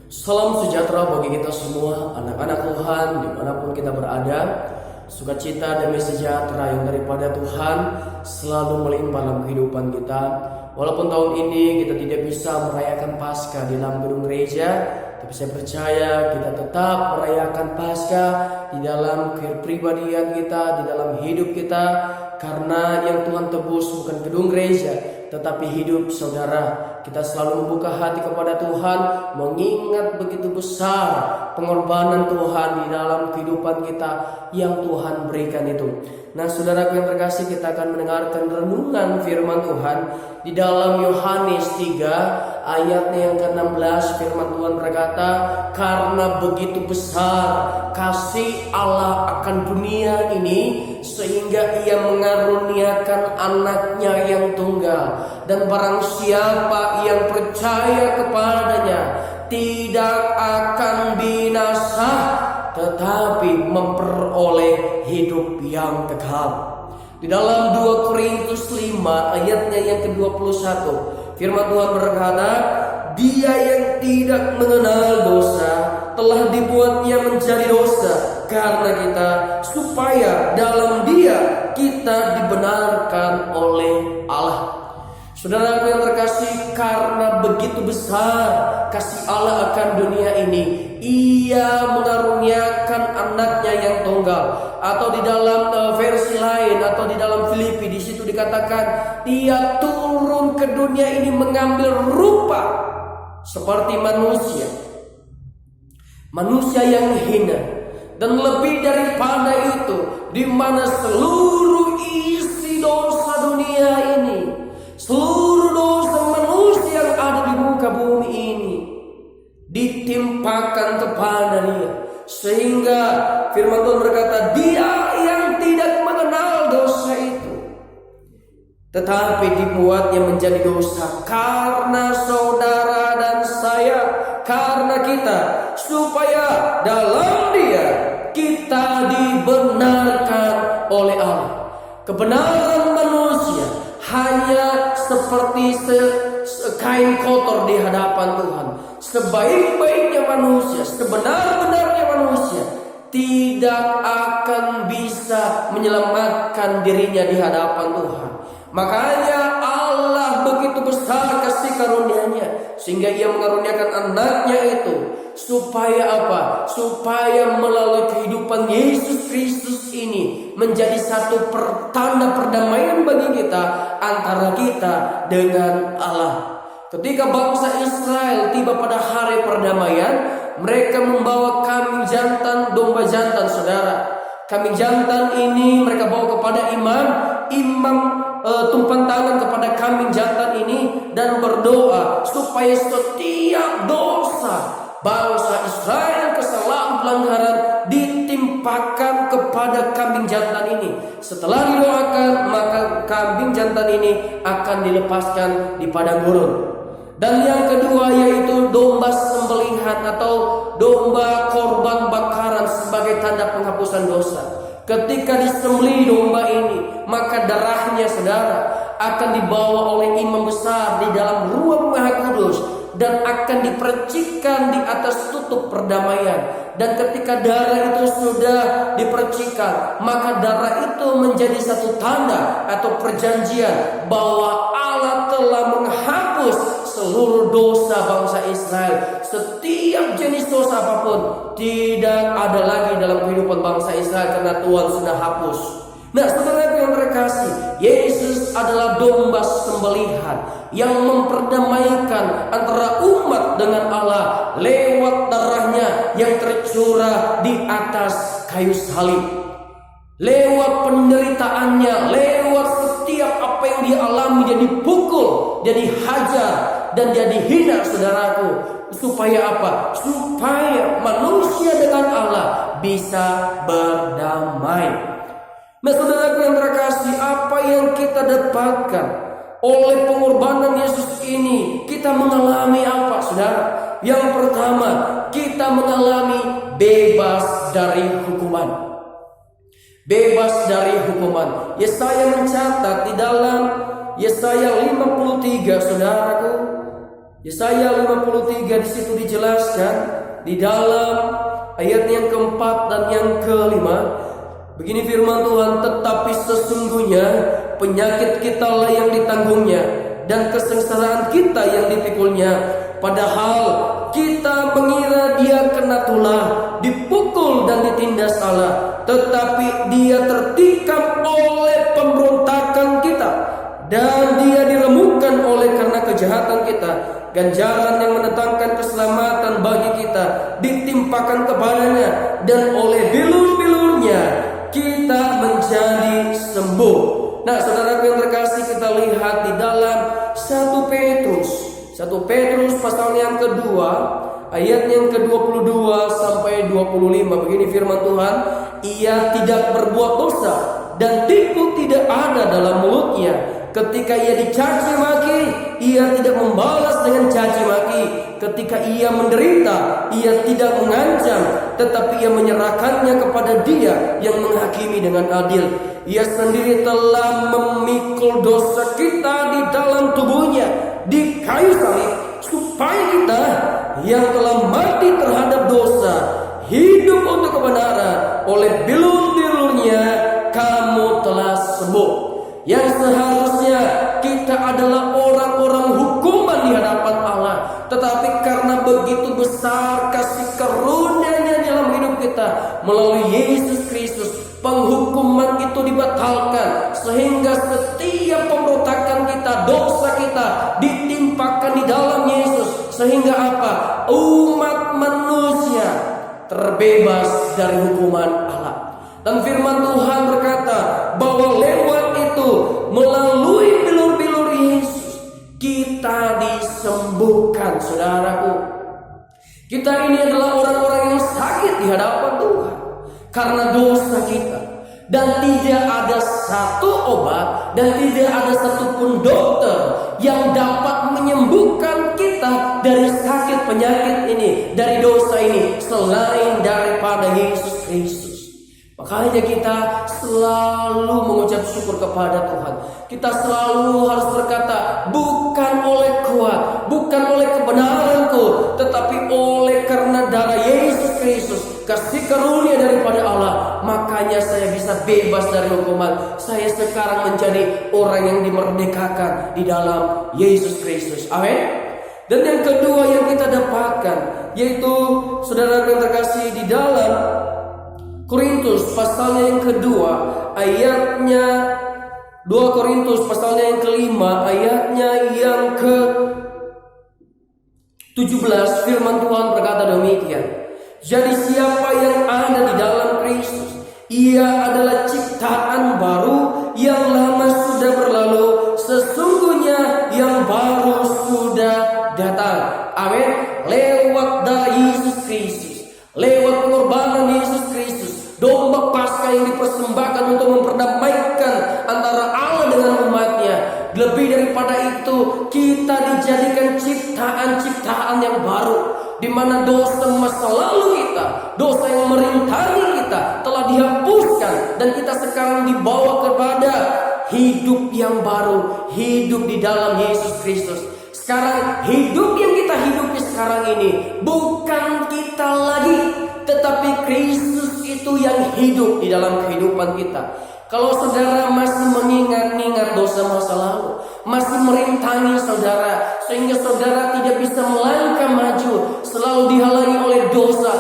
Salam sejahtera bagi kita semua, anak-anak Tuhan, dimanapun kita berada. Sukacita demi sejahtera yang daripada Tuhan selalu melimpah dalam kehidupan kita. Walaupun tahun ini kita tidak bisa merayakan Paskah di dalam gedung gereja, tapi saya percaya kita tetap merayakan Paskah di dalam kepribadian kita, di dalam hidup kita. Karena yang Tuhan tebus bukan gedung gereja, tetapi hidup saudara. Kita selalu membuka hati kepada Tuhan, mengingat begitu besar pengorbanan Tuhan di dalam kehidupan kita yang Tuhan berikan itu. Nah, saudaraku yang terkasih, kita akan mendengarkan renungan firman Tuhan di dalam Yohanes 3 ayatnya yang ke-16. Firman Tuhan berkata, "Karena begitu besar kasih Allah akan dunia ini, sehingga ia mengaruniakan anaknya yang tunggal, dan barang siapa yang percaya kepadanya tidak akan binasa, tetapi memperoleh hidup yang kekal." Di dalam 2 Korintus 5 ayatnya yang ke-21, firman Tuhan berkata, "Dia yang tidak mengenal dosa telah dibuatnya menjadi dosa karena kita, supaya dalam Dia kita dibenarkan oleh Allah." Saudaraku yang terkasih, karena begitu besar kasih Allah akan dunia ini, Ia mengaruniakan anaknya yang tunggal. Atau di dalam versi lain, atau di dalam Filipi, di situ dikatakan Dia turun ke dunia ini mengambil rupa seperti manusia, manusia yang hina. Dan lebih daripada itu, di mana seluruh isi dosa dunia ini, seluruh dosa manusia yang ada di muka bumi ini ditimpakan kepada Dia. Sehingga firman Tuhan berkata, Dia yang tidak mengenal dosa itu, tetapi dibuatnya menjadi dosa karena saudara dan saya, karena kita, supaya dalam Dia kita dibenarkan oleh Allah. Kebenaran manusia hanya seperti kain kotor di hadapan Tuhan. Sebaik-baiknya manusia, sebenar-benarnya manusia tidak akan bisa menyelamatkan dirinya di hadapan Tuhan. Makanya Allah begitu besar kasih karunia-Nya, sehingga Ia mengaruniakan anaknya itu. Supaya apa? Supaya melalui kehidupan Yesus Kristus ini menjadi satu pertanda perdamaian bagi kita, antara kita dengan Allah. Ketika bangsa Israel tiba pada hari perdamaian, mereka membawa kambing jantan, domba jantan, saudara. Kambing jantan ini mereka bawa kepada imam. Imam tumpang tangan kepada kambing jantan ini dan berdoa supaya setiap dosa bangsa Israel, kesalahan, pelanggaran ditimpakan kepada kambing jantan ini. Setelah didoakan, maka kambing jantan ini akan dilepaskan di padang gurun. Dan yang kedua yaitu domba sembelihan atau domba korban bakaran sebagai tanda penghapusan dosa. Ketika disembelih domba ini, maka darahnya, saudara, akan dibawa oleh imam besar di dalam ruang Maha Kudus dan akan dipercikkan di atas tutup perdamaian. Dan ketika darah itu sudah dipercikan, maka darah itu menjadi satu tanda atau perjanjian bahwa Allah telah menghapus seluruh dosa bangsa Israel. Setiap jenis dosa apapun tidak ada lagi dalam kehidupan bangsa Israel karena Tuhan sudah hapus. Nah, saudara yang terkasih, Yesus adalah domba sembelihan yang memperdamaikan antara umat dengan Allah lewat darahnya yang tercurah di atas kayu salib. Lewat penderitaannya, lewat setiap apa yang dia alami, dia dipukul, dia dihajar, dan dia dihina, saudaraku. Supaya apa? Supaya manusia dengan Allah bisa berdamai. Nah, saudaraku yang terkasih, apa yang kita dapatkan oleh pengorbanan Yesus ini? Kita mengalami apa, saudara? Yang pertama, kita mengalami bebas dari hukuman. Bebas dari hukuman. Yesaya mencatat di dalam Yesaya 53, saudaraku, Yesaya 53 di situ dijelaskan di dalam ayat yang keempat dan yang kelima. Begini firman Tuhan, tetapi sesungguhnya penyakit kita lah yang ditanggungnya dan kesengsaraan kita yang dipikulnya. Padahal kita mengira dia kena tulah, dipukul dan ditindas salah, tetapi dia tertikam oleh pemberontakan kita, dan dia diremukkan oleh karena kejahatan kita. Ganjaran yang mendatangkan keselamatan bagi kita ditimpakan kepadanya, dan oleh bilur-bilurnya kita menjadi sembuh. Nah, saudaraku yang terkasih, kita lihat di dalam 1 Petrus pasal yang kedua, ayat yang ke-22 sampai 25. Begini firman Tuhan, ia tidak berbuat dosa dan tipu tidak ada dalam mulutnya. Ketika ia dicaci maki, ia tidak membalas dengan caci maki. Ketika ia menderita, ia tidak mengancam, tetapi ia menyerahkannya kepada Dia yang menghakimi dengan adil. Ia sendiri telah memikul dosa kita di dalam tubuhnya di kayu salib, supaya kita yang telah mati terhadap dosa hidup untuk kebenaran. Oleh bilur-bilurnya kamu telah sembuh. Yang seharusnya kita adalah orang-orang hukuman di hadapan Allah, tetapi karena begitu besar kasih karunia-Nya dalam hidup kita melalui Yesus Kristus, penghukuman itu dibatalkan, sehingga setiap pemberontakan kita, dosa kita ditimpakan di dalam Yesus, sehingga apa? Umat manusia terbebas dari hukuman Allah. Dan firman Tuhan berkata bahwa lewat itu, melalui bilur-bilur Yesus, kita disembuhkan, saudaraku. Kita ini adalah orang-orang yang sakit di hadapan Tuhan karena dosa kita. Dan tidak ada satu obat dan tidak ada satupun dokter yang dapat menyembuhkan kita dari sakit penyakit ini, dari dosa ini, selain daripada Yesus Kristus. Makanya kita selalu mengucap syukur kepada Tuhan. Kita selalu harus berkata, bukan oleh kuat, bukan oleh kebenaranku, tetapi oleh karena darah Yesus Kristus, kasih karunia daripada Allah, makanya saya bisa bebas dari hukuman. Saya sekarang menjadi orang yang dimerdekakan di dalam Yesus Kristus. Amin. Dan yang kedua yang kita dapatkan, yaitu saudara yang terkasih, di dalam Korintus pasalnya yang kedua, ayatnya 2 Korintus pasalnya yang kelima, ayatnya yang ke-17, firman Tuhan berkata demikian. Jadi siapa yang ada di dalam Kristus, ia adalah ciptaan baru, yang lama sudah berlalu, sesungguhnya yang baru sudah datang. Amin. Lewat darah Yesus Kristus, lewat pengorbanan Yesus Kristus, domba Paskah yang dipersembahkan untuk memperdamaikan antara Allah dengan umatnya. Lebih daripada itu, kita dijadikan ciptaan-ciptaan yang baru, di mana dosa masa lalu kita, dosa yang merintangi kita telah dihapuskan, dan kita sekarang dibawa kepada hidup yang baru, hidup di dalam Yesus Kristus. Sekarang hidup yang kita hidupi sekarang ini bukan kita lagi, tetapi Kristus itu yang hidup di dalam kehidupan kita. Kalau saudara masih mengingat-ingat dosa masa lalu, masih merintangi saudara, sehingga saudara tidak bisa melangkah maju, selalu dihalangi oleh dosa,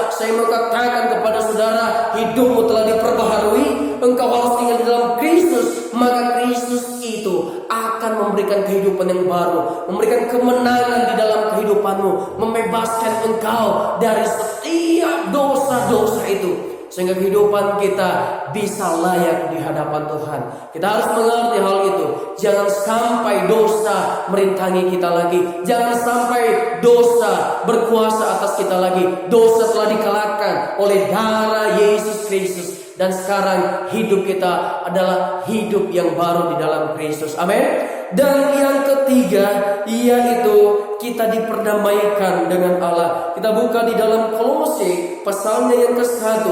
saya mau katakan kepada saudara, hidupmu telah diperbaharui, engkau harus tinggal di dalam Kristus, maka Kristus itu akan memberikan kehidupan yang baru, memberikan kemenangan di dalam kehidupanmu, membebaskan engkau dari setiap dosa-dosa itu, sehingga kehidupan kita bisa layak di hadapan Tuhan. Kita harus mengerti hal itu. Jangan sampai dosa merintangi kita lagi. Jangan sampai dosa berkuasa atas kita lagi. Dosa telah dikalahkan oleh darah Yesus Kristus, dan sekarang hidup kita adalah hidup yang baru di dalam Kristus. Amin. Dan yang ketiga, yaitu kita diperdamaikan dengan Allah. Kita buka di dalam Kolose pasalnya yang ke-1,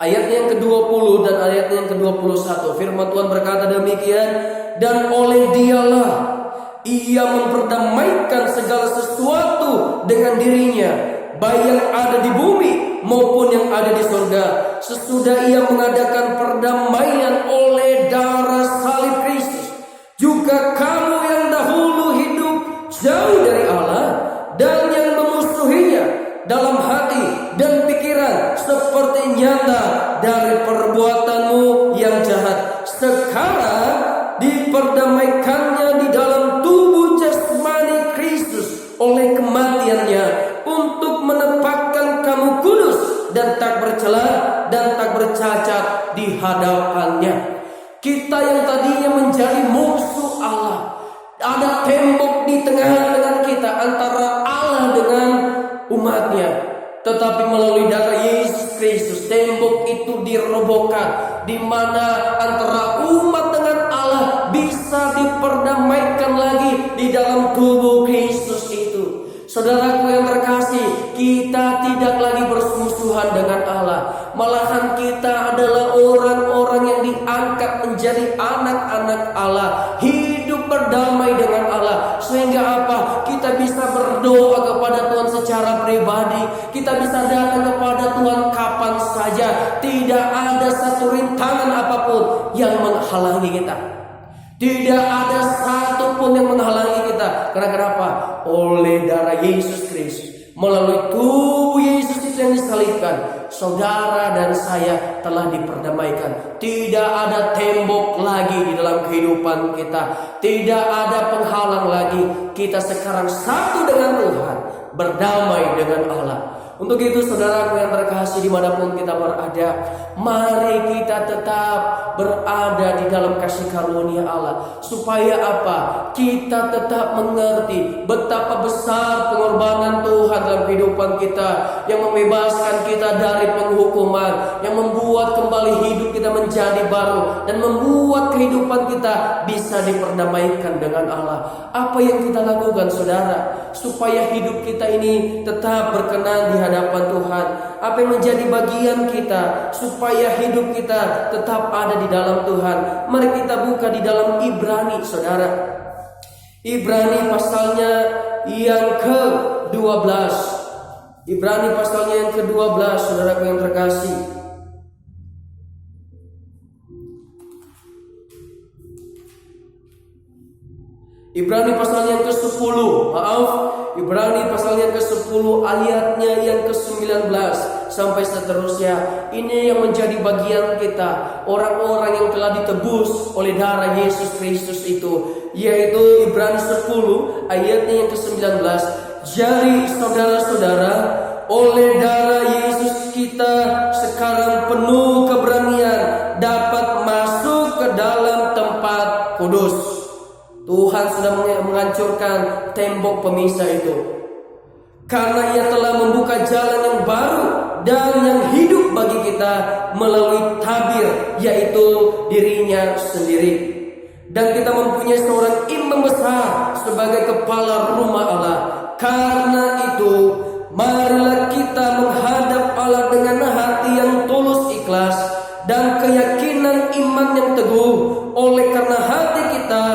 ayat yang ke-20 dan ayat yang ke-21. Firman Tuhan berkata demikian, dan oleh Dialah Ia memperdamaikan segala sesuatu dengan dirinya, baik yang ada di bumi maupun yang ada di surga. Sesudah ia mengadakan perdamaian oleh darah salib Kristus, juga kamu yang dahulu hidup jauh dari Allah dan yang memusuhinya dalam hati dan pikiran seperti nyata dari perbuatanmu yang jahat, sekarang diperdamaikannya di dalam tubuh jasmani Kristus oleh kematiannya, untuk menempatkan kamu kudus dan tak bercela dan tak bercacat di hadapannya. Kita yang tadinya menjadi musuh Allah, ada tembok di tengah-tengah kita antara Allah dengan umatnya, tetapi melalui darah Yesus Kristus tembok itu dirobohkan, di mana antara umat dengan Allah bisa diperdamaikan lagi di dalam tubuh Kristus itu. Saudaraku yang terkasih, kita tidak lagi bermusuhan dengan Allah, malahan kita adalah orang-orang yang diangkat menjadi anak-anak Allah, hidup berdamai dengan Allah. Sehingga apa? Kita bisa berdoa kepada Tuhan secara pribadi, kita bisa datang kepada Tuhan kapan saja. Tidak ada satu rintangan apapun yang menghalangi kita. Tidak ada satupun yang menghalangi kita. Karena kenapa? Oleh darah Yesus Kristus, melalui tubuh Yesus itu yang disalibkan, saudara dan saya telah diperdamaikan. Tidak ada tembok lagi di dalam kehidupan kita, tidak ada penghalang lagi. Kita sekarang satu dengan Tuhan, berdamai dengan Allah. Untuk itu saudaraku yang terkasih, dimanapun kita berada, mari kita tetap berada di dalam kasih karunia Allah. Supaya apa? Kita tetap mengerti betapa besar pengorbanan Tuhan dalam kehidupan kita, yang membebaskan kita dari penghukuman, yang membuat kembali hidup kita menjadi baru, dan membuat kehidupan kita bisa diperdamaikan dengan Allah. Apa yang kita lakukan saudara, supaya hidup kita ini tetap berkenan di hadapan Tuhan? Apa yang menjadi bagian kita supaya hidup kita tetap ada di dalam Tuhan? Mari kita buka di dalam Ibrani saudara. Ibrani pasalnya yang ke-12. Ibrani pasalnya yang ke-12 saudaraku yang terkasih. Ibrani pasalnya yang ke-10, Ibrani pasalnya yang ke-10 ayatnya yang ke-19 sampai seterusnya. Ini yang menjadi bagian kita, orang-orang yang telah ditebus oleh darah Yesus Kristus itu, yaitu Ibrani 10 ayatnya yang ke-19. Jadi saudara-saudara, oleh darah Yesus kita sekarang penuh keberanian dapat masuk ke dalam tempat kudus. Tuhan sudah menghancurkan tembok pemisah itu, karena Ia telah membuka jalan yang baru dan yang hidup bagi kita melalui tabir, yaitu dirinya sendiri. Dan kita mempunyai seorang imam besar sebagai kepala rumah Allah. Karena itu, marilah kita menghadap Allah dengan hati yang tulus ikhlas dan keyakinan iman yang teguh. Oleh karena hati kita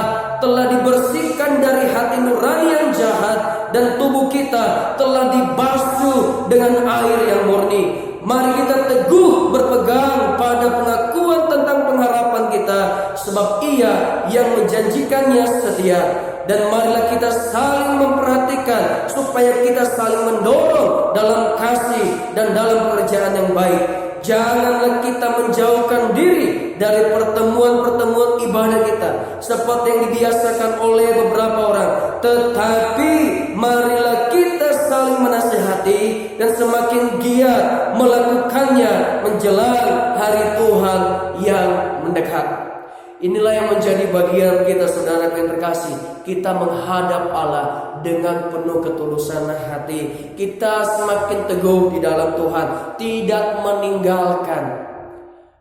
telah dibersihkan dari hati nurani yang jahat, dan tubuh kita telah dibasuh dengan air yang murni. Mari kita teguh berpegang pada pengakuan tentang pengharapan kita, sebab Ia yang menjanjikannya setia. Dan marilah kita saling memperhatikan supaya kita saling mendorong dalam kasih dan dalam pekerjaan yang baik. Janganlah kita menjauhkan diri dari pertemuan-pertemuan ibadah kita seperti yang dibiasakan oleh beberapa orang, tetapi marilah kita saling menasihati dan semakin giat melakukannya menjelang hari Tuhan yang mendekat. Inilah yang menjadi bagian kita saudara yang terkasih. Kita menghadap Allah dengan penuh ketulusan hati. Kita semakin teguh di dalam Tuhan, tidak meninggalkan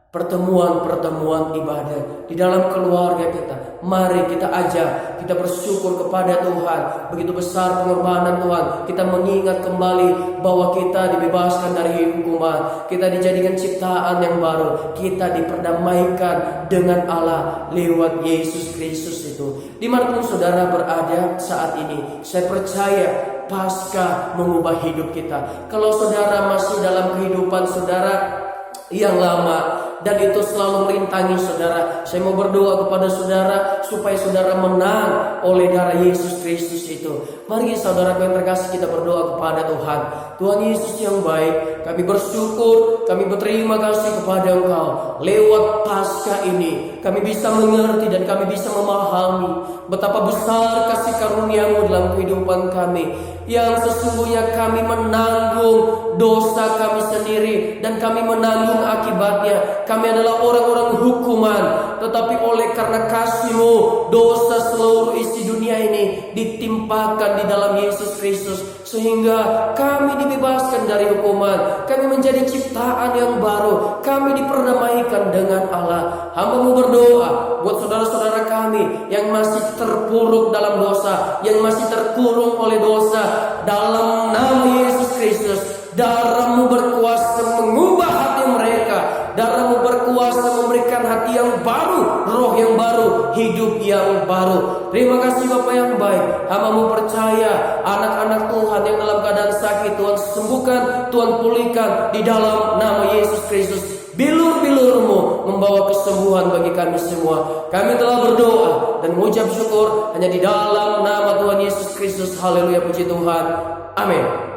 pertemuan-pertemuan ibadah di dalam keluarga kita. Mari kita ajak, kita bersyukur kepada Tuhan. Begitu besar pengorbanan Tuhan. Kita mengingat kembali bahwa kita dibebaskan dari hukuman, kita dijadikan ciptaan yang baru, kita diperdamaikan dengan Allah lewat Yesus Kristus itu. Dimanapun saudara berada saat ini, saya percaya Paskah mengubah hidup kita. Kalau saudara masih dalam kehidupan saudara yang lama dan itu selalu merintangi saudara, saya mau berdoa kepada saudara supaya saudara menang oleh darah Yesus Kristus itu. Mari saudara yang terkasih, kita berdoa kepada Tuhan. Tuhan Yesus yang baik, kami bersyukur, kami berterima kasih kepada Engkau. Lewat Paskah ini kami bisa mengerti dan kami bisa memahami betapa besar kasih karunia-Mu dalam kehidupan kami, yang sesungguhnya kami menanggung dosa kami sendiri dan kami menanggung akibatnya. Kami adalah orang-orang hukuman, tetapi oleh karena kasih-Mu, dosa seluruh isi dunia ini ditimpakan di dalam Yesus Kristus, sehingga kami dibebaskan dari hukuman. Kami menjadi ciptaan yang baru, kami diperdamaikan dengan Allah. Hamba-Mu berdoa buat saudara-saudara kami yang masih terpuruk dalam dosa, yang masih terkurung oleh dosa. Dalam nama Yesus Kristus, darah-Mu berkuasa mengubah hati mereka. Darah-Mu berkuasa memberikan hati yang baru, roh yang baru, hidup yang baru. Terima kasih Bapa yang baik. Hamba-Mu percaya anak-anak Tuhan yang dalam keadaan sakit, Tuhan sembuhkan, Tuhan pulihkan di dalam nama Yesus Kristus. Bilur-bilur-Mu membawa kesembuhan bagi kami semua. Kami telah berdoa dan mengucap syukur hanya di dalam nama Tuhan Yesus Kristus. Haleluya, puji Tuhan. Amin.